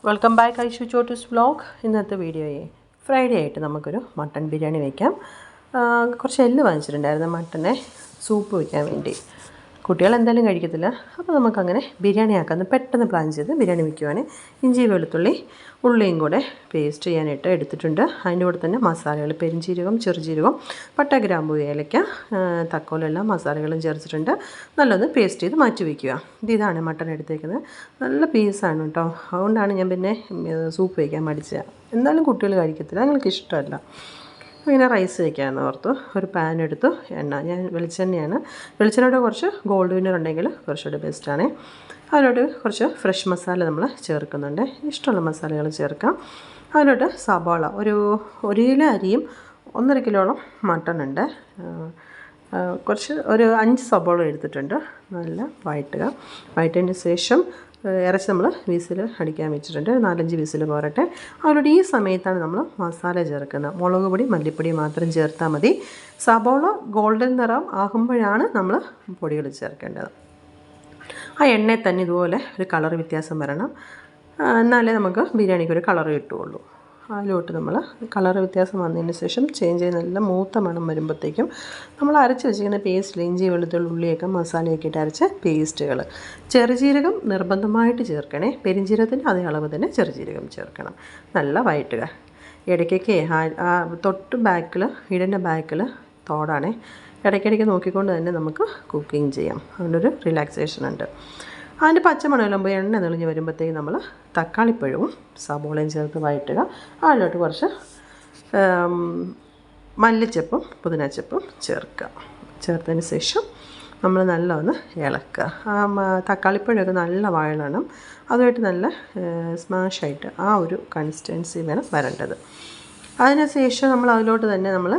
Welcome back Aishu Chottus vlog. ഇന്നത്തെ വീഡിയോയെ Friday ആയിട്ട് നമുക്കൊരു മട്ടൺ ബിരിയാണി വയ്ക്കാം. കുറച്ച് എല്ല് വാങ്ങിച്ചിട്ടുണ്ടായിരുന്നു മട്ടനെ സൂപ്പ് വയ്ക്കാൻ വേണ്ടി. കുട്ടികൾ എന്തായാലും കഴിക്കത്തില്ല, അപ്പോൾ നമുക്കങ്ങനെ ബിരിയാണി ആക്കാമെന്ന് പെട്ടെന്ന് പ്ലാൻ ചെയ്ത് ബിരിയാണി വയ്ക്കുവാണ്. ഇഞ്ചി വെളുത്തുള്ളി ഉള്ളിയും കൂടെ പേസ്റ്റ് ചെയ്യാനായിട്ട് എടുത്തിട്ടുണ്ട്. അതിൻ്റെ കൂടെ തന്നെ മസാലകൾ പെരിഞ്ചീരകം, ചെറുജീരകം, പട്ട, ഗ്രാമ്പൂ, ഏലക്ക, തക്കോലെല്ലാം മസാലകളും ചേർത്തിട്ടുണ്ട്. നല്ലത് പേസ്റ്റ് ചെയ്ത് മാറ്റി വയ്ക്കുക. ഇതാണ് മട്ടൺ എടുത്തേക്കുന്നത്. നല്ല പീസാണ് കേട്ടോ. അതുകൊണ്ടാണ് ഞാൻ പിന്നെ സൂപ്പ് വയ്ക്കാൻ മടിച്ചത്. എന്തായാലും കുട്ടികൾ കഴിക്കത്തില്ല, ഞങ്ങൾക്ക് ഇഷ്ടമല്ല. ഇങ്ങനെ റൈസ് വയ്ക്കാമെന്ന് ഓർത്തു. ഒരു പാൻ എടുത്തു. എണ്ണ ഞാൻ വെളിച്ചെണ്ണയുടെ കുറച്ച് ഗോൾഡ് വിന്നർ ഉണ്ടെങ്കിൽ കുറച്ചുകൂടി ബെസ്റ്റാണ്. അതിലോട്ട് കുറച്ച് ഫ്രഷ് മസാല നമ്മൾ ചേർക്കുന്നുണ്ട്. ഇഷ്ടമുള്ള മസാലകൾ ചേർക്കാം. അതിലോട്ട് സവാള ഒരു കിലോ അരിയും 1.5 കിലോളം മട്ടൺ ഉണ്ട്. ഒരു 5 സവാള എടുത്തിട്ടുണ്ട്. നല്ല വഴറ്റതിന് ശേഷം ഇറച്ചി നമ്മൾ വിസിൽ അടിക്കാൻ വെച്ചിട്ടുണ്ട്. 4-5 വിസിൽ പോരട്ടെ. അതിലൂടെ ഈ സമയത്താണ് നമ്മൾ മസാല ചേർക്കുന്നത്. മുളക് പൊടി, മല്ലിപ്പൊടി മാത്രം ചേർത്താൽ മതി. സവാള ഗോൾഡൻ നിറം ആകുമ്പോഴാണ് നമ്മൾ പൊടികൾ ചേർക്കേണ്ടത്. ആ എണ്ണയിൽ തന്നെ ഇതുപോലെ ഒരു കളർ വ്യത്യാസം വരണം, എന്നാലേ നമുക്ക് ബിരിയാണിക്ക് ഒരു കളർ കിട്ടുകയുള്ളൂ. അതിലോട്ട് നമ്മൾ കളർ വ്യത്യാസം വന്നതിന് ശേഷം ചേഞ്ച് ചെയ്ത് നല്ല മൂത്ത മണം വരുമ്പോഴത്തേക്കും നമ്മൾ അരച്ച് വെച്ചിരിക്കുന്ന പേസ്റ്റിൽ ഇഞ്ചി വെളുത്തുള്ളി ഉള്ളിയൊക്കെ മസാലയൊക്കെ ഇട്ട് അരച്ച പേസ്റ്റുകൾ. ചെറുജീരകം നിർബന്ധമായിട്ട് ചേർക്കണേ. പെരിഞ്ജീരകത്തിൻ്റെ അതേ അളവ് തന്നെ ചെറുജീരകം ചേർക്കണം. നല്ല വഴറ്റുക. ഇടയ്ക്കൊക്കെ തൊട്ട് ബാക്കിൽ ഇടൻ്റെ ബാക്കിൽ തോടാണേ. ഇടയ്ക്കിടയ്ക്ക് നോക്കിക്കൊണ്ട് തന്നെ നമുക്ക് കുക്കിംഗ് ചെയ്യാം. അതുകൊണ്ടൊരു റിലാക്സേഷൻ ഉണ്ട്. അതിൻ്റെ പച്ചമണമെല്ലാം പോയി എണ്ണ തെളിഞ്ഞ് വരുമ്പോഴത്തേക്കും നമ്മൾ തക്കാളിപ്പഴവും സബോളയും ചേർത്ത് വഴറ്റുക. അതിലോട്ട് കുറച്ച് മല്ലിച്ചപ്പും പുതിനച്ചപ്പും ചേർത്തതിന് ശേഷം നമ്മൾ നല്ലൊന്ന് ഇളക്കുക. തക്കാളിപ്പഴമൊക്കെ നല്ല വഴണം. അതുമായിട്ട് നല്ല സ്മാഷായിട്ട് ആ ഒരു കൺസിസ്റ്റൻസി വേണം വരേണ്ടത്. അതിനുശേഷം നമ്മൾ അതിലോട്ട് തന്നെ നമ്മൾ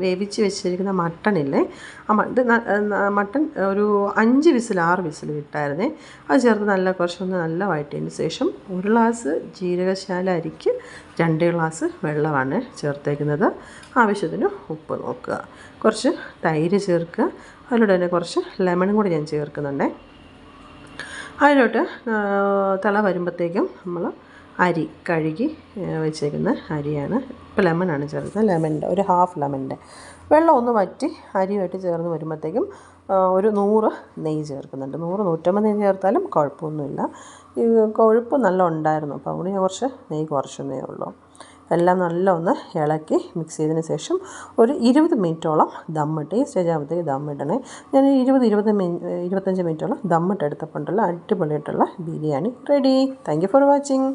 വേവിച്ച് വെച്ചിരിക്കുന്ന മട്ടണില്ലേ, മട്ടൺ ഒരു 5 വിസിൽ 6 വിസിൽ വിട്ടായിരുന്നേ. അത് ചേർത്ത് കുറച്ചൊന്ന് നല്ല വഴറ്റിയതിന് ശേഷം 1 ഗ്ലാസ് ജീരകശാല അരിക്ക് 2 ഗ്ലാസ് വെള്ളമാണ് ചേർത്തേക്കുന്നത്. ആവശ്യത്തിന് ഉപ്പ് നോക്കുക. കുറച്ച് തൈര് ചേർക്കുക. അതിലൂടെ തന്നെ കുറച്ച് ലെമണും കൂടി ഞാൻ ചേർക്കുന്നുണ്ട്. അതിലോട്ട് തിള വരുമ്പോഴത്തേക്കും നമ്മൾ അരി കഴുകി വെച്ചേക്കുന്ന അരിയാണ്. ഇപ്പോൾ ലെമണാണ് ചേർക്കുന്നത്. ലെമണിൻ്റെ ഒരു ഹാഫ് ലെമണിൻ്റെ വെള്ളം ഒന്ന് വറ്റി അരിയുമായിട്ട് ചേർന്ന് വരുമ്പോഴത്തേക്കും ഒരു 100 നെയ്യ് ചേർക്കുന്നുണ്ട്. 100-150 നെയ്യ് ചേർത്താലും കുഴപ്പമൊന്നുമില്ല. ഈ കൊഴുപ്പ് നല്ല ഉണ്ടായിരുന്നു, അപ്പോൾ അതുകൊണ്ട് ഞാൻ കുറച്ച് നെയ്യ് കുറച്ചെന്നേ ഉള്ളൂ. എല്ലാം നല്ല ഒന്ന് ഇളക്കി മിക്സ് ചെയ്തതിന് ശേഷം ഒരു 20 മിനിറ്റോളം ദമ്മിട്ട്, ഈ സ്റ്റേജ് ആകുമ്പോഴത്തേക്ക് ദമ്മിടണേ. ഞാൻ 25 മിനിറ്റോളം ദമ്മിട്ട് എടുത്തപ്പോഴുള്ള അടിപൊളിയായിട്ടുള്ള biryani ready. Thank you for watching.